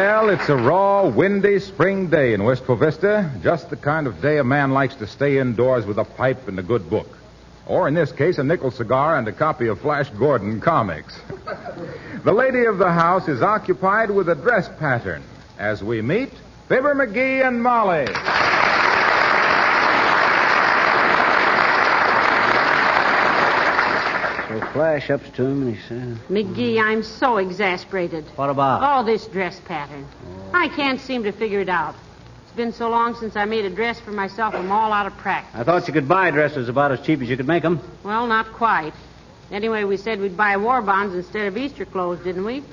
Well, it's a raw, windy spring day in Wistful Vista. Just the kind of day a man likes to stay indoors with a pipe and a good book. Or, in this case, a nickel cigar and a copy of Flash Gordon comics. The lady of the house is occupied with a dress pattern. As we meet, Fibber McGee and Molly. So Flash ups to him and he says... McGee, I'm so exasperated. What about? Oh, this dress pattern. I can't seem to figure it out. It's been so long since I made a dress for myself, I'm all out of practice. I thought you could buy dresses about as cheap as you could make them. Well, not quite. Anyway, we said we'd buy war bonds instead of Easter clothes, didn't we?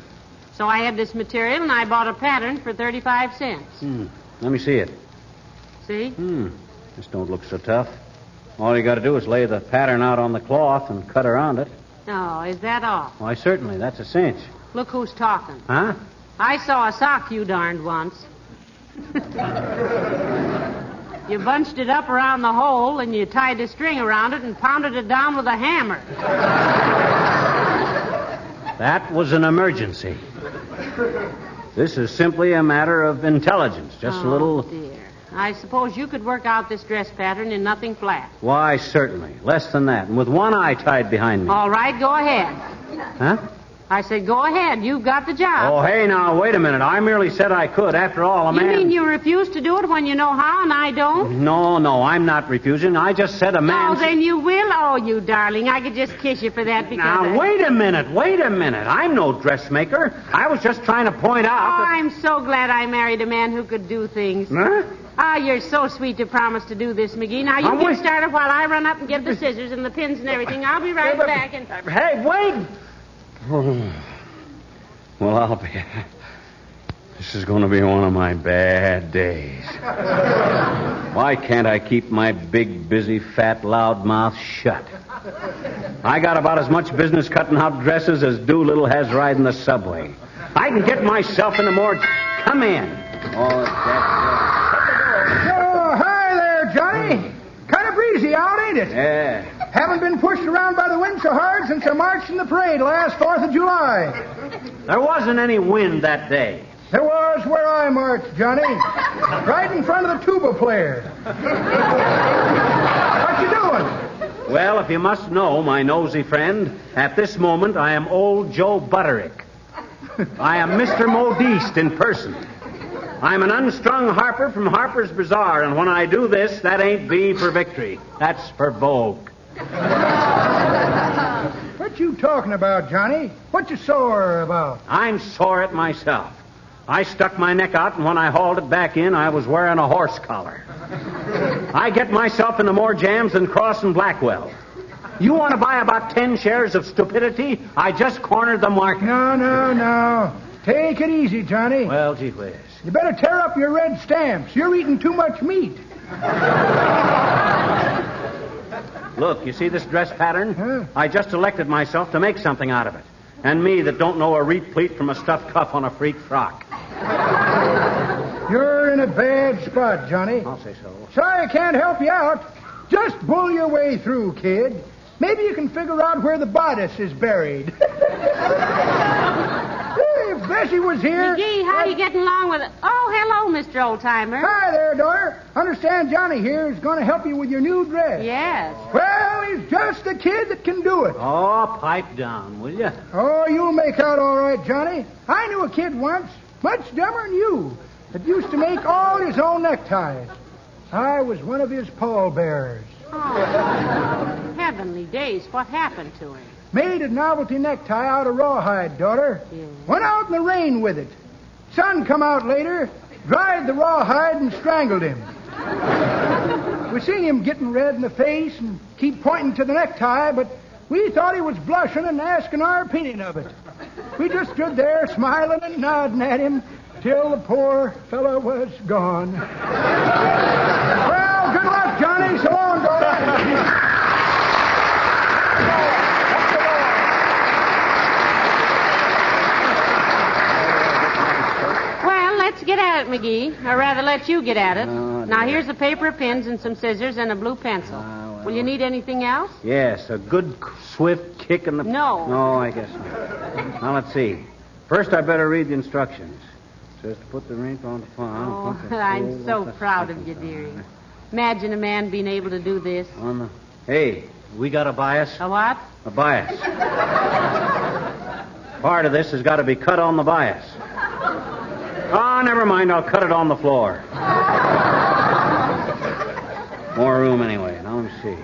So I had this material, and I bought a pattern for 35 cents. Let me see it. See? This don't look so tough. All you got to do is lay the pattern out on the cloth and cut around it. Oh, is that all? Why, certainly. That's a cinch. Look who's talking. Huh? I saw a sock you darned once. You bunched it up around the hole, and you tied a string around it and pounded it down with a hammer. That was an emergency. This is simply a matter of intelligence. Just a little... dear. I suppose you could work out this dress pattern in nothing flat. Why, certainly. Less than that. And with one eye tied behind me. All right, go ahead. Huh? I said, go ahead. You've got the job. Oh, hey, now, wait a minute. I merely said I could. After all, a man... You mean you refuse to do it when you know how and I don't? No, I'm not refusing. I just said a man... Oh, then you will? Oh, you darling. I could just kiss you for that because... Now, wait a minute. I'm no dressmaker. I was just trying to point out that... I'm so glad I married a man who could do things. Huh? You're so sweet to promise to do this, McGee. Now, you get started while I run up and get the scissors and the pins and everything. I'll be right back and... Hey, wait! Well, I'll be... This is going to be one of my bad days. Why can't I keep my big, busy, fat, loud mouth shut? I got about as much business cutting out dresses as Doolittle has riding the subway. I can get myself into more... Come in. Oh, hi there, Johnny. Kind of breezy out, ain't it? Yeah. Haven't been pushed around by the wind so hard since I marched in the parade last 4th of July. There wasn't any wind that day. There was where I marched, Johnny. Right in front of the tuba player. What you doing? Well, if you must know, my nosy friend, at this moment I am old Joe Butterick. I am Mr. Modiste in person. I'm an unstrung harper from Harper's Bazaar, and when I do this, that ain't V for victory. That's for Vogue. What you talking about, Johnny? What you sore about? I'm sore at myself. I stuck my neck out, and when I hauled it back in, I was wearing a horse collar. I get myself into more jams than Cross and Blackwell. You want to buy about 10 shares of stupidity? I just cornered the market. No. Take it easy, Johnny. Well, gee whiz. You better tear up your red stamps. You're eating too much meat. Look, you see this dress pattern? Huh? I just elected myself to make something out of it. And me that don't know a reed pleat from a stuffed cuff on a freak frock. You're in a bad spot, Johnny. I'll say so. Sorry I can't help you out. Just bull your way through, kid. Maybe you can figure out where the bodice is buried. If Bessie was here... McGee, how are you getting along with it? Oh, hello, Mr. Oldtimer. Hi there, daughter. Understand Johnny here is going to help you with your new dress. Yes. Well, he's just the kid that can do it. Oh, pipe down, will you? Oh, you'll make out all right, Johnny. I knew a kid once, much dumber than you, that used to make all his own neckties. I was one of his pallbearers. Oh, heavenly days. What happened to him? Made a novelty necktie out of rawhide, daughter. Yeah. Went out in the rain with it. Sun come out later, dried the rawhide and strangled him. We seen him getting red in the face and keep pointing to the necktie, but we thought he was blushing and asking our opinion of it. We just stood there smiling and nodding at him till the poor fellow was gone. Well, good luck, Johnny. So long, daughter. Let's get at it, McGee. Or rather, let you get at it. Now, here's a paper, pins, and some scissors, and a blue pencil. Will you need anything else? Yes, a good, swift kick in the... No. No, I guess not. Now, let's see. First, I better read the instructions. Says to put the ring on the palm. Oh, I'm so proud of you, dearie. Imagine a man being able to do this. Hey, we got a bias. A what? A bias. Part of this has got to be cut on the bias. Oh, never mind. I'll cut it on the floor. More room anyway. Now let me see.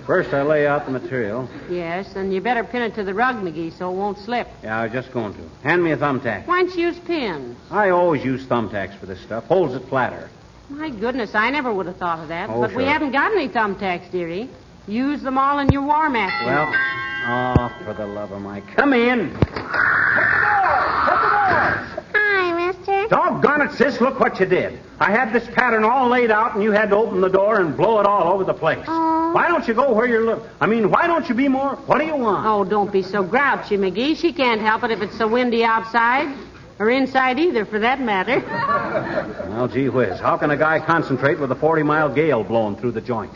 First, I lay out the material. Yes, and you better pin it to the rug, McGee, so it won't slip. Yeah, I was just going to. Hand me a thumbtack. Why don't you use pins? I always use thumbtacks for this stuff. Holds it flatter. My goodness, I never would have thought of that. Oh, but we sure. haven't got any thumbtacks, dearie. Use them all in your war match. Well, oh, for the love of Mike. Come in. Hi, mister. Doggone it, sis, look what you did. I had this pattern all laid out, and you had to open the door and blow it all over the place. Oh. Why don't you go where you're why don't you be more? What do you want? Oh, don't be so grouchy, McGee. She can't help it if it's so windy outside. Or inside either, for that matter. Well, gee whiz. How can a guy concentrate with a 40-mile gale blowing through the joint?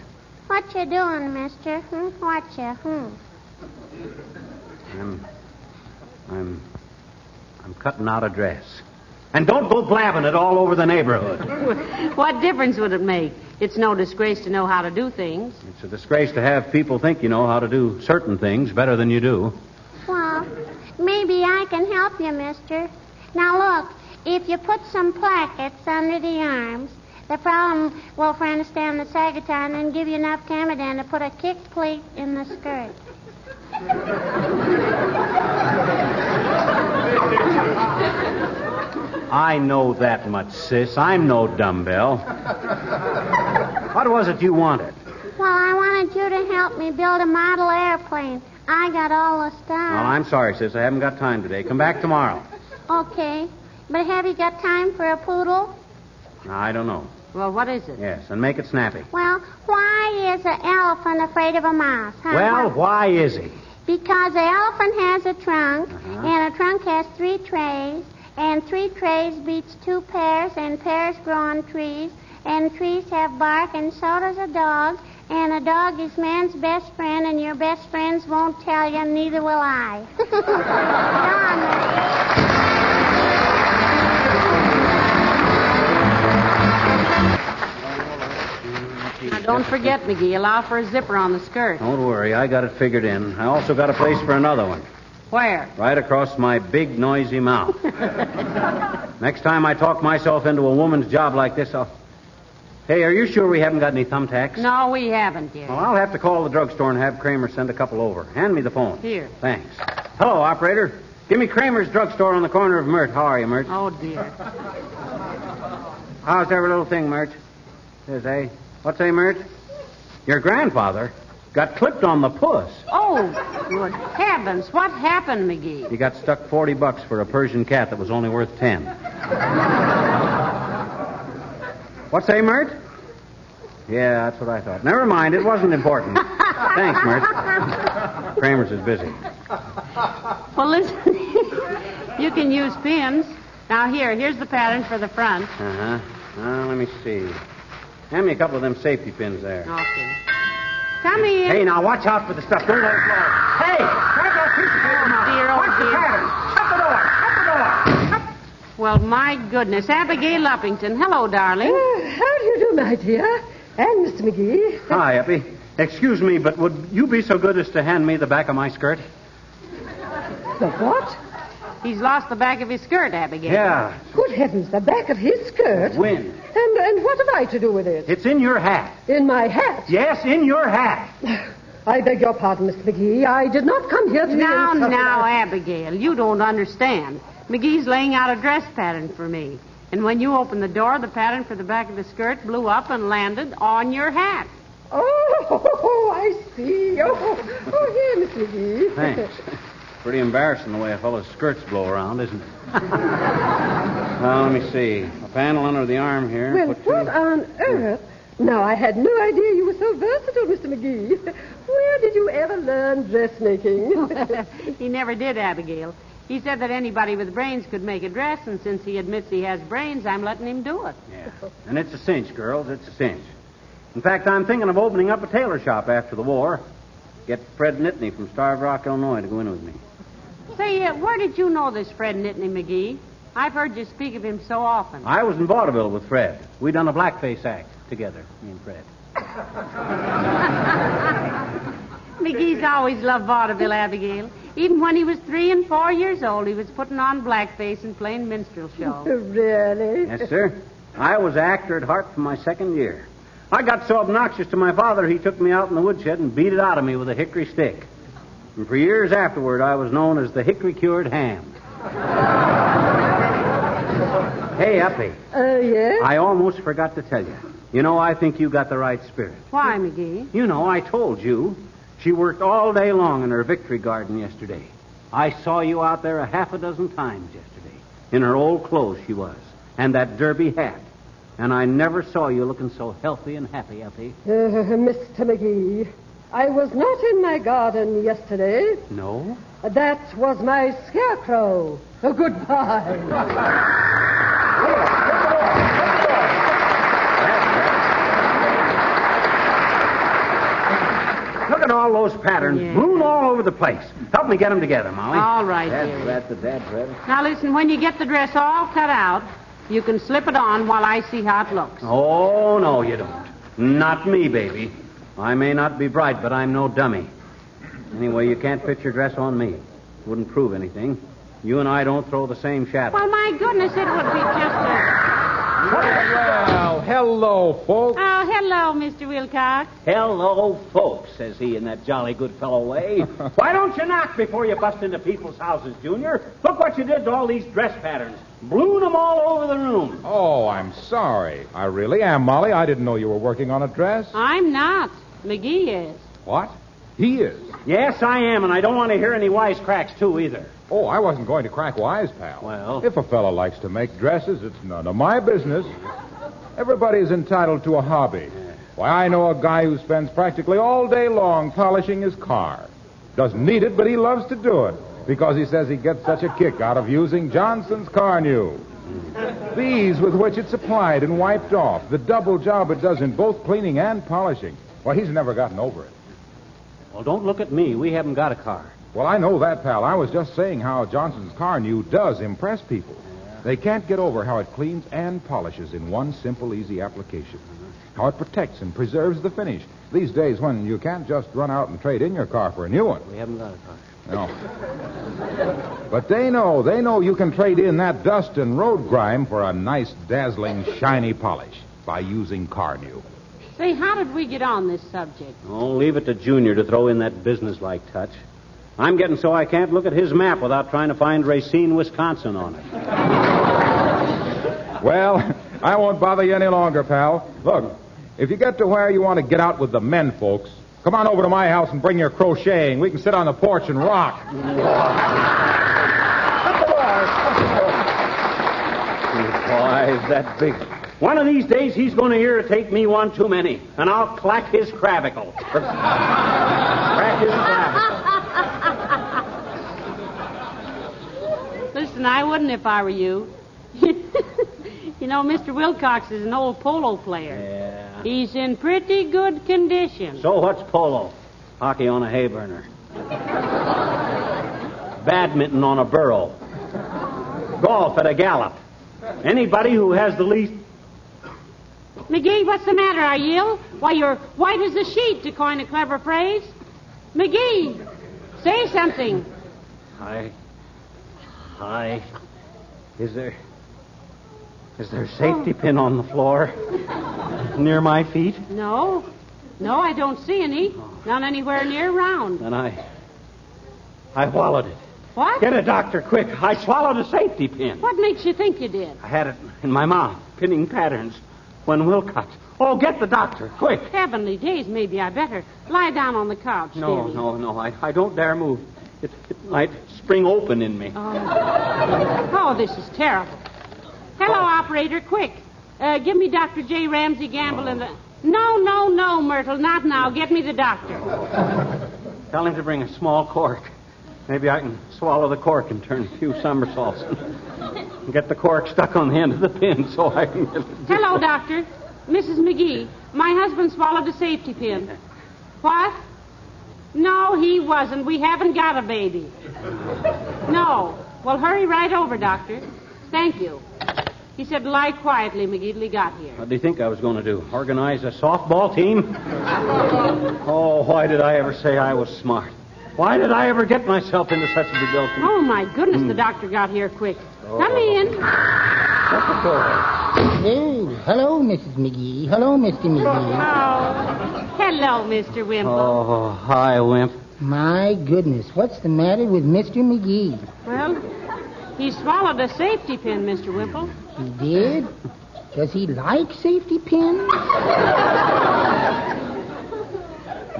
What you doing, mister? What you? I'm cutting out a dress. And don't go blabbing it all over the neighborhood. What difference would it make? It's no disgrace to know how to do things. It's a disgrace to have people think you know how to do certain things better than you do. Well, maybe I can help you, mister. Now, look, if you put some plackets under the arms, the problem will understand the sagitar and then give you enough camadan to put a kick plate in the skirt. I know that much, sis. I'm no dumbbell. What was it you wanted? Well, I wanted you to help me build a model airplane. I got all the stuff. Well, I'm sorry, sis. I haven't got time today. Come back tomorrow. Okay. But have you got time for a poodle? I don't know. Well, what is it? Yes, and make it snappy. Well, why is an elephant afraid of a mouse? Huh? Well, why is he? Because the elephant has a trunk, and a trunk has 3 trays, and 3 trays beats 2 pears, and pears grow on trees, and trees have bark, and so does a dog, and a dog is man's best friend, and your best friends won't tell you, neither will I. Go on, Mister. Now, don't forget, McGee, allow for a zipper on the skirt. Don't worry, I got it figured in. I also got a place for another one. Where? Right across my big, noisy mouth. Next time I talk myself into a woman's job like this, I'll... Hey, are you sure we haven't got any thumbtacks? No, we haven't, dear. Well, I'll have to call the drugstore and have Kramer send a couple over. Hand me the phone. Here. Thanks. Hello, operator. Give me Kramer's drugstore on the corner of Mert. How are you, Mert? Oh, dear. How's every little thing, Mert? Says, what's Mert? Your grandfather got clipped on the puss. Oh, good heavens. What happened, McGee? He got stuck $40 for a Persian cat that was only worth 10. What's Mert? Yeah, that's what I thought. Never mind, it wasn't important. Thanks, Mert. Kramer's is busy. Well, listen, you can use pins. Now, here's the pattern for the front. Uh-huh. Let me see. Hand me a couple of them safety pins there. Okay. Come in. Hey, now, watch out for the stuff. Don't let it blow. Hey, grab that piece of paper now. Dear, oh, Watch the dear. pattern. Shut the door. Shut the door. Well, my goodness. Abigail Uppington. Hello, darling. How do you do, my dear? And Mr. McGee. Hi, Uppy. Excuse me, but would you be so good as to hand me the back of my skirt? The what? He's lost the back of his skirt, Abigail. Yeah. Good heavens, the back of his skirt? Wind. And what have I to do with it? It's in your hat. In my hat? Yes, in your hat. I beg your pardon, Mr. McGee. I did not come here to... Now, Abigail, you don't understand. McGee's laying out a dress pattern for me. And when you opened the door, the pattern for the back of the skirt blew up and landed on your hat. Oh, I see. Oh, here, Mr. McGee. Thanks. Pretty embarrassing the way a fellow's skirts blow around, isn't it? Well, let me see. A panel under the arm here. Well, what on earth? Now, I had no idea you were so versatile, Mr. McGee. Where did you ever learn dressmaking? He never did, Abigail. He said that anybody with brains could make a dress, and since he admits he has brains, I'm letting him do it. Yeah. And it's a cinch, girls. It's a cinch. In fact, I'm thinking of opening up a tailor shop after the war. Get Fred Nittany from Starved Rock, Illinois to go in with me. Say, where did you know this Fred Nittany, McGee? I've heard you speak of him so often. I was in vaudeville with Fred. We done a blackface act together, me and Fred. McGee's always loved vaudeville, Abigail. Even when he was 3 and 4 years old, he was putting on blackface and playing minstrel shows. Really? Yes, sir. I was actor at heart for my second year. I got so obnoxious to my father, he took me out in the woodshed and beat it out of me with a hickory stick. And for years afterward, I was known as the hickory-cured ham. Hey, Uppy. Yes? I almost forgot to tell you. You know, I think you got the right spirit. Why, McGee? You know, I told you. She worked all day long in her victory garden yesterday. I saw you out there a half a dozen times yesterday. In her old clothes she was. And that derby hat. And I never saw you looking so healthy and happy, Uppy. Mr. McGee, I was not in my garden yesterday. No? That was my scarecrow. Goodbye. Look at all those patterns, blown all over the place. Help me get them together, Molly. All right, dearie. That's the dad, Fred. Now, listen, when you get the dress all cut out, you can slip it on while I see how it looks. Oh, no, you don't. Not me, baby. I may not be bright, but I'm no dummy. Anyway, you can't fit your dress on me. Wouldn't prove anything. You and I don't throw the same shadow. Well, my goodness, it would be just a... Well, hello, folks. Oh, hello, Mr. Wilcox. Hello, folks, says he in that jolly good fellow way. Why don't you knock before you bust into people's houses, Junior? Look what you did to all these dress patterns. Blew them all over the room. Oh, I'm sorry. I really am, Molly. I didn't know you were working on a dress. I'm not. McGee is. What? He is. Yes, I am, and I don't want to hear any wisecracks, too, either. Oh, I wasn't going to crack wise, pal. Well? If a fellow likes to make dresses, it's none of my business. Everybody's entitled to a hobby. Why, I know a guy who spends practically all day long polishing his car. Doesn't need it, but he loves to do it because he says he gets such a kick out of using Johnson's Car New. The ease with which it's applied and wiped off, the double job it does in both cleaning and polishing. Well, he's never gotten over it. Well, don't look at me. We haven't got a car. Well, I know that, pal. I was just saying how Johnson's Car New does impress people. They can't get over how it cleans and polishes in one simple, easy application. How it protects and preserves the finish. These days when you can't just run out and trade in your car for a new one. We haven't got a car. No. But they know you can trade in that dust and road grime for a nice, dazzling, shiny polish by using Car New. Say, how did we get on this subject? Oh, leave it to Junior to throw in that businesslike touch. I'm getting so I can't look at his map without trying to find Racine, Wisconsin on it. Well, I won't bother you any longer, pal. Look, if you get to where you want to get out with the men folks, come on over to my house and bring your crocheting. We can sit on the porch and rock. Why, is that big? One of these days, he's going to irritate me one too many, and I'll clack his clavicle. Crack his clavicle. Listen, I wouldn't if I were you. You know, Mr. Wilcox is an old polo player. Yeah. He's in pretty good condition. So what's polo? Hockey on a hay burner. Badminton on a burro. Golf at a gallop. Anybody who has the least... McGee, what's the matter? I yell. Why, you're white as a sheet, to coin a clever phrase. McGee, say something. Hi. Is there a safety pin on the floor near my feet? No, I don't see any. Not anywhere near round. Then I swallowed it. What? Get a doctor, quick. I swallowed a safety pin. What makes you think you did? I had it in my mouth, pinning patterns, when Wilcox... Oh, get the doctor, quick. Heavenly days, maybe I better. Lie down on the couch, No, dearie. I don't dare move. It might spring open in me. Oh, this is terrible. Hello, operator, quick. Give me Dr. J. Ramsey Gamble and the... No, Myrtle, not now. Get me the doctor. Tell him to bring a small cork. Maybe I can swallow the cork and turn a few somersaults. And get the cork stuck on the end of the pin so I can get it. Hello, doctor. Mrs. McGee, my husband swallowed a safety pin. What? No, he wasn't. We haven't got a baby. No. Well, hurry right over, doctor. Thank you. He said lie quietly, McGee, till he got here. What do you think I was going to do? Organize a softball team? Oh, why did I ever say I was smart? Why did I ever get myself into such a debility? Oh, my goodness, the doctor got here quick. Come in. Shut the door. Oh, hello, Mrs. McGee. Hello, Mr. McGee. Oh, hello, Mr. Wimple. Oh, hi, Wimp. My goodness, what's the matter with Mr. McGee? Well, he swallowed a safety pin, Mr. Wimple. He did? Does he like safety pins?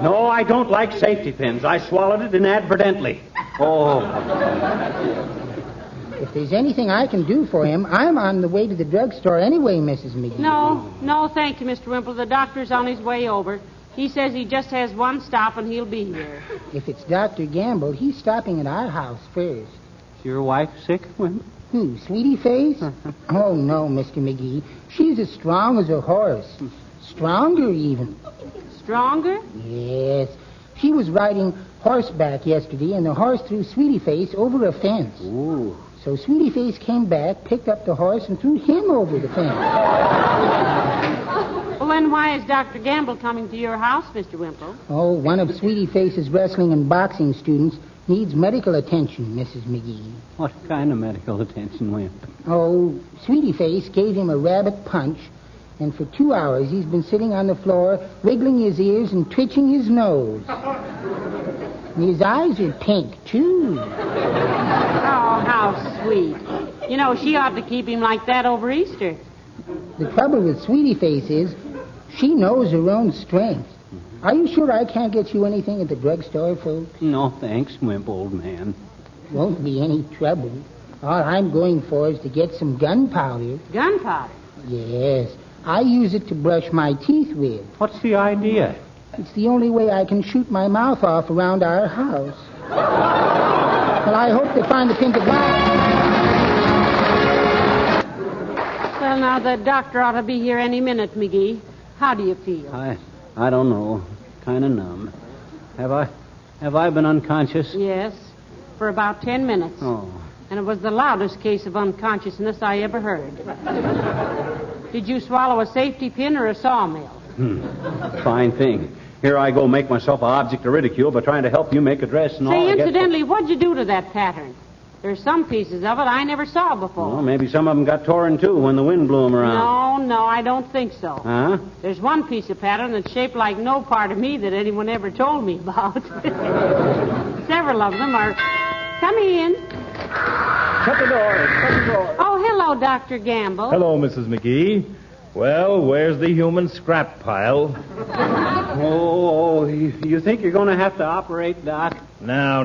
No, I don't like safety pins. I swallowed it inadvertently. Oh. If there's anything I can do for him, I'm on the way to the drugstore anyway, Mrs. McGee. No, thank you, Mr. Wimple. The doctor's on his way over. He says he just has one stop and he'll be here. If it's Dr. Gamble, he's stopping at our house first. Is your wife sick, Wimp? Who, Sweetie Face? Oh, no, Mr. McGee. She's as strong as a horse. Stronger, even. Stronger? Yes. She was riding horseback yesterday, and the horse threw Sweetie Face over a fence. Ooh. So Sweetie Face came back, picked up the horse, and threw him over the fence. Well, then why is Dr. Gamble coming to your house, Mr. Wimple? Oh, one of Sweetie Face's wrestling and boxing students needs medical attention, Mrs. McGee. What kind of medical attention, Wimp? Oh, Sweetie Face gave him a rabbit punch, and for 2 hours he's been sitting on the floor, wiggling his ears and twitching his nose. And his eyes are pink, too. Oh, how sweet. You know, she ought to keep him like that over Easter. The trouble with Sweetie Face is she knows her own strength. Are you sure I can't get you anything at the drugstore, folks? No, thanks, Wimp, old man. Won't be any trouble. All I'm going for is to get some gunpowder. Gunpowder? Yes. I use it to brush my teeth with. What's the idea? It's the only way I can shoot my mouth off around our house. Well, I hope they find the pin to buy. Well, now, the doctor ought to be here any minute, McGee. How do you feel? I don't know. Kind of numb. Have I been unconscious? Yes, for about 10 minutes. Oh. And it was the loudest case of unconsciousness I ever heard. Did you swallow a safety pin or a sawmill? Fine thing. Here I go make myself an object of ridicule by trying to help you make a dress and all. Say, incidentally, what'd you do to that pattern? There's some pieces of it I never saw before. Well, maybe some of them got torn, too, when the wind blew them around. No, I don't think so. Huh? There's one piece of pattern that's shaped like no part of me that anyone ever told me about. Several of them are... Come in. Shut the door. Oh, hello, Dr. Gamble. Hello, Mrs. McGee. Well, where's the human scrap pile? Oh, you think you're going to have to operate, Doc? Now.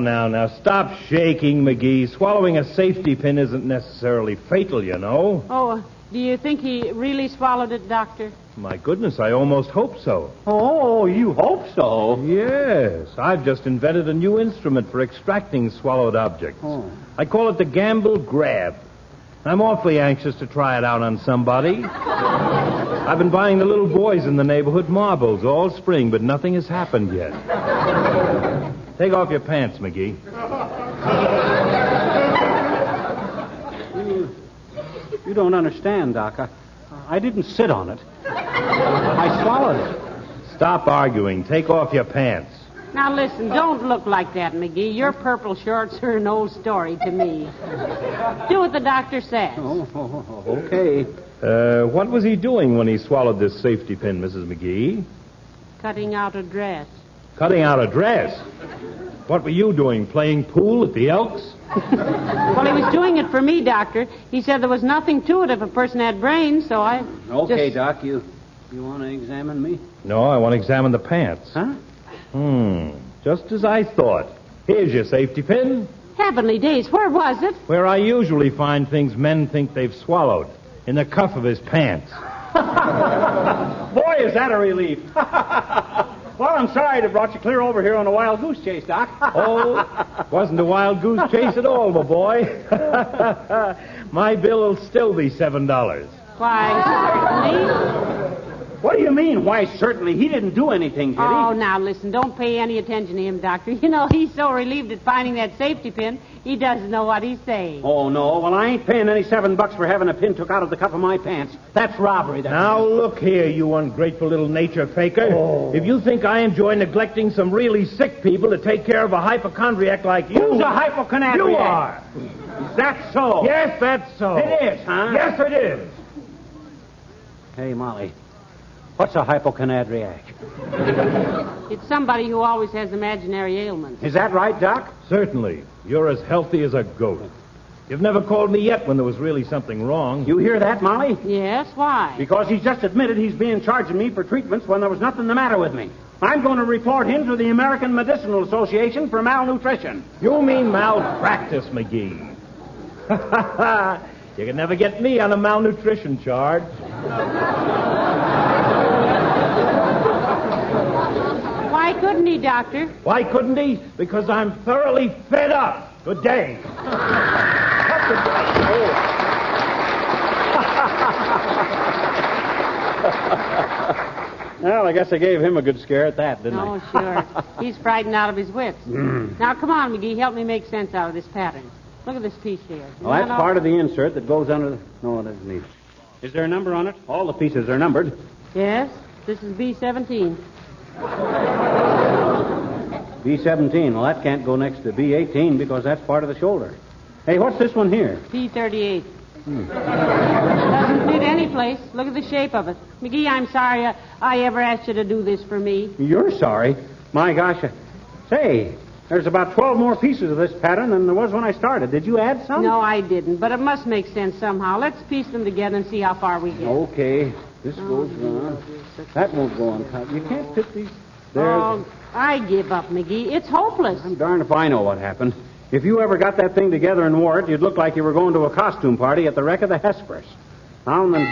Stop shaking, McGee. Swallowing a safety pin isn't necessarily fatal, you know. Oh, do you think he really swallowed it, Doctor? My goodness, I almost hope so. Oh, you hope so? Yes, I've just invented a new instrument for extracting swallowed objects. Oh. I call it the Gamble Grab. I'm awfully anxious to try it out on somebody. I've been buying the little boys in the neighborhood marbles all spring, but nothing has happened yet. Take off your pants, McGee. You don't understand, Doc. I didn't sit on it. I swallowed it. Stop arguing. Take off your pants. Now, listen, don't look like that, McGee. Your purple shorts are an old story to me. Do what the doctor says. Oh, okay. What was he doing when he swallowed this safety pin, Mrs. McGee? Cutting out a dress. Cutting out a dress? What were you doing, playing pool at the Elks? Well, he was doing it for me, Doctor. He said there was nothing to it if a person had brains, so I... Okay, Doc, you want to examine me? No, I want to examine the pants. Huh? Just as I thought. Here's your safety pin. Heavenly days, where was it? Where I usually find things men think they've swallowed. In the cuff of his pants. Boy, is that a relief. Well, I'm sorry to brought you clear over here on a wild goose chase, Doc. Oh, wasn't a wild goose chase at all, my boy. My bill will still be $7. Why, certainly. What do you mean, why certainly? He didn't do anything, did he? Oh, now listen, don't pay any attention to him, Doctor. You know, he's so relieved at finding that safety pin, he doesn't know what he's saying. Oh, no. Well, I ain't paying any $7 for having a pin took out of the cuff of my pants. That's robbery. Now, look here, you ungrateful little nature faker. Oh. If you think I enjoy neglecting some really sick people to take care of a hypochondriac like you... Who's a hypochondriac? You are. Is that so? Yes, that's so. It is, huh? Yes, it is. Hey, Molly, what's a hypochondriac? It's somebody who always has imaginary ailments. Is that right, Doc? Certainly. You're as healthy as a goat. You've never called me yet when there was really something wrong. You hear that, Molly? Yes, why? Because he's just admitted he's being charging me for treatments when there was nothing the matter with me. I'm going to report him to the American Medicinal Association for malnutrition. You mean malpractice, McGee. You can never get me on a malnutrition charge. Why couldn't he, Doctor? Why couldn't he? Because I'm thoroughly fed up. Good day. Well, I guess I gave him a good scare at that, didn't I? Oh, sure. He's frightened out of his wits. Now, come on, McGee. Help me make sense out of this pattern. Look at this piece here. Well, that's part of the insert that goes under the... No, it isn't either. Is there a number on it? All the pieces are numbered. Yes, this is B17. B17. Well, that can't go next to B18 because that's part of the shoulder. Hey, what's this one here? P38. Doesn't fit any place. Look at the shape of it. McGee, I'm sorry I ever asked you to do this for me. You're sorry? My gosh. Say, there's about 12 more pieces of this pattern than there was when I started. Did you add some? No, I didn't, but it must make sense somehow. Let's piece them together and see how far we get. Okay. This goes on. That won't go on top. You can't fit these... Oh, I give up, McGee. It's hopeless. I'm darned if I know what happened. If you ever got that thing together and wore it, you'd look like you were going to a costume party at the wreck of the Hesperus. Now and then...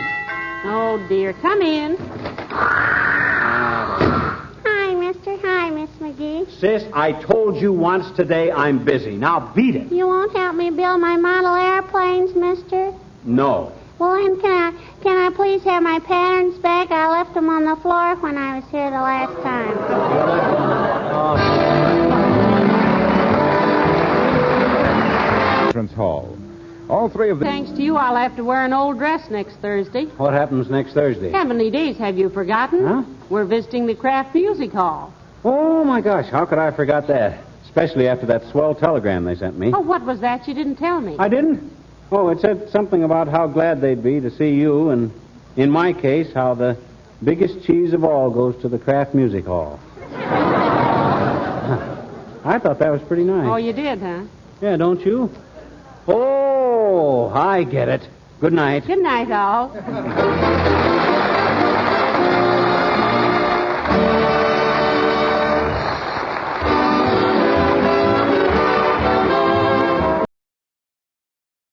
Oh, dear. Come in. Hi, mister. Hi, Miss McGee. Sis, I told you once today I'm busy. Now beat it. You won't help me build my model airplanes, mister? No. Well, then can I please have my patterns back? I left them on the floor when I was here the last time. Entrance hall. All three of them. Thanks to you, I'll have to wear an old dress next Thursday. What happens next Thursday? Heavenly days, have you forgotten? Huh? We're visiting the Kraft Music Hall. Oh, my gosh. How could I forgot that? Especially after that swell telegram they sent me. Oh, what was that? You didn't tell me. I didn't? Oh, it said something about how glad they'd be to see you, and in my case, how the biggest cheese of all goes to the Kraft Music Hall. I thought that was pretty nice. Oh, you did, huh? Yeah, don't you? Oh, I get it. Good night. Good night, all.